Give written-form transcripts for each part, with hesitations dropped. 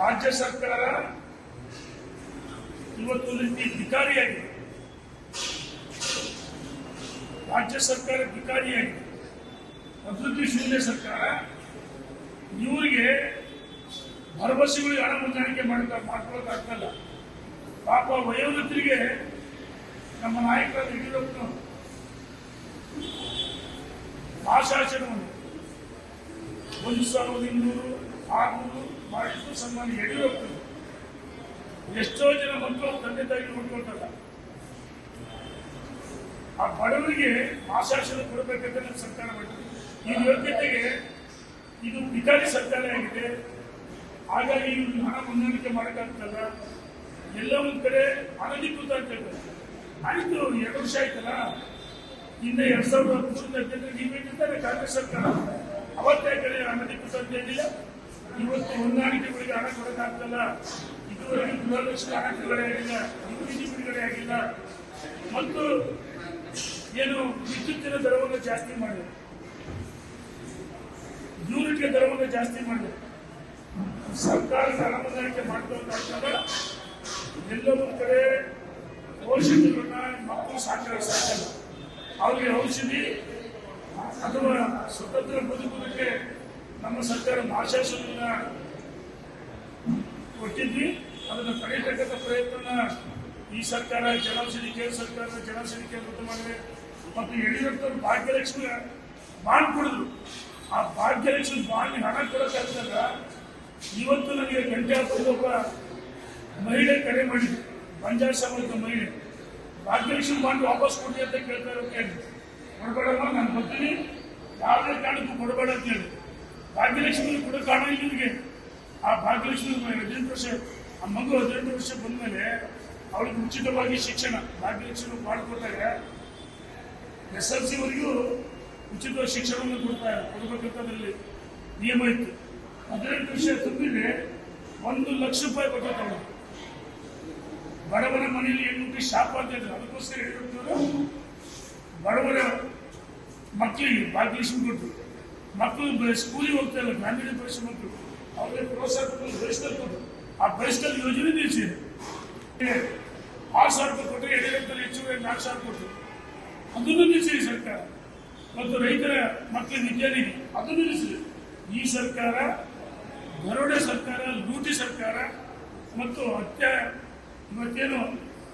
ರಾಜ್ಯ ಸರ್ಕಾರ ಇವತ್ತು ರೀತಿ ಧಿಕಾರಿಯಾಗಿದೆ. ರಾಜ್ಯ ಸರ್ಕಾರ ಧಿಕಾರಿಯಾಗಿದೆ, ಅಭಿವೃದ್ಧಿ ಶೂನ್ಯ ಸರ್ಕಾರ. ಇವರಿಗೆ ಭರವಸೆಗಳಿಗೆ ಹಣ ಹೊಂದಾಣಿಕೆ ಮಾಡ್ಕೊಳ್ಳೋಕ್ಕಾಗ್ತಲ್ಲ. ಪಾಪ ವಯೋವೃದ್ಧರಿಗೆ ನಮ್ಮ ನಾಯಕರಾದ ಯಡಿಯೂರಪ್ಪನವರು ಆಶಾಸನವನ್ನು 1,200, 600 ಮಾಡಿದ್ದು ಸನ್ಮಾನ್ಯ ಯಡಿಯೂರಪ್ಪನವರು. ಎಷ್ಟೋ ಜನ ಮಕ್ಕಳು ತಂದೆ ತಾಯಿ ನೋಡ್ಕೊಳ್ತಲ್ಲ. ಆ ಬಡವರಿಗೆ ಆಶಾಸನ ಕೊಡಬೇಕಂತ ನಮ್ಮ ಸರ್ಕಾರ ಮಾಡಿದೆ. ಈ ಯೋಗ್ಯತೆಗೆ ಇದು ಭಿಕಾರಿ ಸರ್ಕಾರ ಆಗಿದೆ. ಹಾಗಾಗಿ ಇವ್ರು ಹಣ ಹೊಂದಾಣಿಕೆ ಮಾಡೋಕ್ಕಾಗ್ತಲ್ಲ. ಎಲ್ಲ ಒಂದ್ ಕಡೆ ಅನಧಿಕೃತ ಅಂತ ಹೇಳ್ತಾರೆ. ಆಯ್ತು, 2 ವರ್ಷ ಆಯ್ತಲ್ಲ. ಇನ್ನು 2013 ನೀವೇನಿದ್ದಾರೆ ಕಾಂಗ್ರೆಸ್ ಸರ್ಕಾರ, ಅವತ್ತೇ ಕಡೆ ಅನಧಿಕೃತ ಅಂತ ಹೇಳಿಲ್ಲ. ಇವತ್ತು ಹೊಂದಾಣಿಕೆಗಳಿಗೆ ಹಣ ಕೊಡೋಕ್ಕಾಗ್ತಲ್ಲ. ಇದುವರೆಗೆ ಗೃಹಲಕ್ಷ್ಮಿ ಹಣ ಬಿಡುಗಡೆ ಆಗಿಲ್ಲ, ನಿಧಿ ಬಿಡುಗಡೆ ಆಗಿಲ್ಲ. ಮತ್ತು ಏನು ವಿದ್ಯುತ್ತಿನ ದರವನ್ನು ಜಾಸ್ತಿ ಮಾಡಿದೆ, ಯೂನಿಟ್ಗೆ ದರವನ್ನು ಜಾಸ್ತಿ ಮಾಡಿದೆ. ಸರ್ಕಾರದ ಹಣ ಹೊಂದಾಣಿಕೆ ಮಾಡ್ಕೊಳ್ಳೋಕ್ಕಾಗ್ತಲ್ಲ. ಎಲ್ಲ ಒಂದು ಕಡೆ ಔಷಧಿಗಳನ್ನ ಮಕ್ಕಳು ಸಾಕಲ್ಲ. ಅವರಿಗೆ ಔಷಧಿ ಅಥವಾ ಸ್ವತಂತ್ರ ಬದುಕುವುದಕ್ಕೆ ನಮ್ಮ ಸರ್ಕಾರ ಆಶಾಸನ ಕೊಟ್ಟಿದ್ವಿ. ಅದನ್ನು ತಡೆಯತಕ್ಕಂಥ ಪ್ರಯತ್ನ ಈ ಸರ್ಕಾರ, ಜನೌಷಧಿ ಕೇಂದ್ರ ಸರ್ಕಾರ ಜನೌಷಧಿ ಕೇಂದ್ರ ಮಾಡಿದೆ. ಮತ್ತು ಯಡಿಯೂರಪ್ಪನವರು ಭಾಗ್ಯಲಕ್ಷ್ಮಿ ಬಾಂಡ್ ಕೊಡಿದ್ರು. ಆ ಭಾಗ್ಯಲಕ್ಷ್ಮಿ ಬಾಂಡ್ ಹಣ ಕೊಡೋಕ್ಕಾಗ್ತಲ್ಲ. ಇವತ್ತು ನನಗೆ ಗಂಟೆ ಹಾಕೋದು ಒಬ್ಬ ಮಹಿಳೆ ಕರೆ ಮಾಡಿದ್ರು, ಬಂಜಾರ ಸಮಾಜದ ಮಹಿಳೆ. ಭಾಗ್ಯಲಕ್ಷ್ಮಿ ಬಾಂಡ್ ವಾಪಸ್ ಕೊಡಿ ಅಂತ ಕೇಳ್ತಾ ಇರೋ ಕೇಳಿ, ಕೊಡಬೇಡಮ್ಮ, ನಾನು ಬರ್ತೀನಿ, ಯಾವುದೇ ಕಾರಣಕ್ಕೂ ಕೊಡಬೇಡ ಅಂತ ಹೇಳಿ. ಭಾಗ್ಯಲಕ್ಷ್ಮಿ ಕೊಡೋ ಕಾರಣ ಇಲ್ಲಿಗೆ. ಆ ಭಾಗ್ಯಲಕ್ಷ್ಮಿ 18 ವರ್ಷ, ಆ ಮಗು 18 ವರ್ಷ ಬಂದಮೇಲೆ ಅವಳಿಗೆ ಉಚಿತವಾಗಿ ಶಿಕ್ಷಣ ಭಾಗ್ಯಲಕ್ಷ್ಮಿ ಮಾಡಿಕೊಟ್ಟಾಗ SLC-ವರೆಗೂ ಉಚಿತವಾಗಿ ಶಿಕ್ಷಣವನ್ನು ಕೊಡಬೇಕಂತದ್ರಲ್ಲಿ ನಿಯಮ ಇತ್ತು. 18 ವರ್ಷ ತುಂಬಿದ್ರೆ 1 ಲಕ್ಷ ರೂಪಾಯಿ ಕೊಟ್ಟಿರ್ತಾವೆ. ಬಡವರ ಮನೆಯಲ್ಲಿ ಹೆಣ್ಣುಟ್ಟಿ ಶಾಪ ಅಂತ ಹೇಳಿದ್ರು. ಅದಕ್ಕೋಸ್ಕರ ಹೇಳಿದ್ರು ಬಡವರ ಮಕ್ಕಳಿಗೆ ಭಾಗ್ಯಲಕ್ಷ್ಮಿ ಕೊಟ್ಟರು. ಮಕ್ಕಳು ಸ್ಕೂಲಿಗೆ ಹೋಗ್ತಾ ಇಲ್ಲ, ಗ್ರಾಮೀಣ ಪ್ರದೇಶ ಮಕ್ಕಳು, ಅವ್ರಿಗೆ ಪ್ರೋತ್ಸಾಹ ಕೊಟ್ಟು ಬಯಸ್ಕಲ್ ಕೊಟ್ಟರು. ಆ ಬಯಸ್ಕಲ್ ಯೋಜನೆ ನಿಲ್ಲಿಸಿದೆ. 6,000 ರೂಪಾಯಿ ಕೊಟ್ಟರೆ ಯಡಿಯೂರಪ್ಪನಲ್ಲಿ ಹೆಚ್ಚುವರಿ 4,000 ಕೊಟ್ಟರು. ಅದನ್ನು ನಿಲ್ಲಿಸಿದೆ ಸರ್ಕಾರ. ಮತ್ತು ರೈತರ ಮಕ್ಕಳ ವಿದ್ಯಾನಿಧಿ ಅದನ್ನು ನಿಲ್ಲಿಸಿದೆ. ಈ ಸರ್ಕಾರ ದರೋಡೆ ಸರ್ಕಾರ, ಲೂಟಿ ಸರ್ಕಾರ ಮತ್ತು ಇವತ್ತೇನು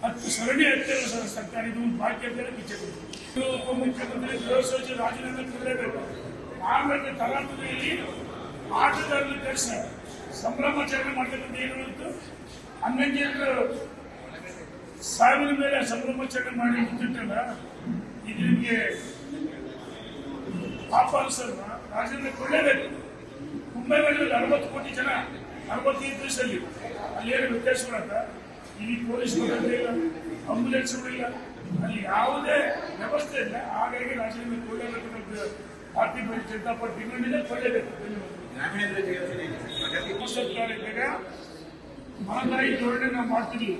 10 ಸರಣಿ ಹತ್ಯೆಗಳ ಸರ್ಕಾರ. ಇದು ಒಂದು ಬಾಕಿ ಅಂತ ಪಿಚ್ಚೆ ಕೊಡ್ತೀವಿ. ಉಪಮುಖ್ಯಮಂತ್ರಿ ಗೃಹ ಸಚಿವರು ರಾಜೀನಾಮೆ ಕೊಡಲೇಬೇಕು. ಆಮೇಲೆ ತರಾತುರಿಯಲ್ಲಿ ಆಟಗಾರರು ಕಳಿಸಿ ಸಂಭ್ರಮಾಚರಣೆ ಮಾಡ್ತಕ್ಕಂಥ ಏನು ಇತ್ತು. 11 ಜನರು ಸಾವಿರ ಮೇಲೆ ಸಂಭ್ರಮಾಚರಣೆ ಮಾಡಿ ಗೊತ್ತಿಟ್ಟಲ್ಲ. ಇದು ನಿಮಗೆ ಪಾಪ ಅನ್ಸಲ್ವಾ? ರಾಜೀನಾಮೆ ಕೊಡಲೇಬೇಕು. ಕುಂಭಮೇಳದಲ್ಲಿ 60 ಕೋಟಿ ಜನ 65 ದಿವಸದಲ್ಲಿ ಅಲ್ಲೇನು ವ್ಯತ್ಯಾಸ ಮಾಡತ್ತ. ಇಲ್ಲಿ ಪೊಲೀಸ್ ಇಲ್ಲ, ಆಂಬ್ಯುಲೆನ್ಸ್ಗಳಿಲ್ಲ, ಅಲ್ಲಿ ಯಾವುದೇ ವ್ಯವಸ್ಥೆ ಇಲ್ಲ. ಹಾಗಾಗಿ ರಾಜೀನಾಮೆ ಕೊಡಲೇಬೇಕು. ಭಾರತೀಯ ಜನತಾ ಪಾರ್ಟಿ ಇನ್ನೊಂದಿದೆ, ಕೊಡಲೇಬೇಕು. ಸರ್ಕಾರ ಇದ್ದಾಗ ಮಹದಾಯಿ ಧೋರಣೆ ನಾವು ಮಾಡ್ತಿದ್ವಿ.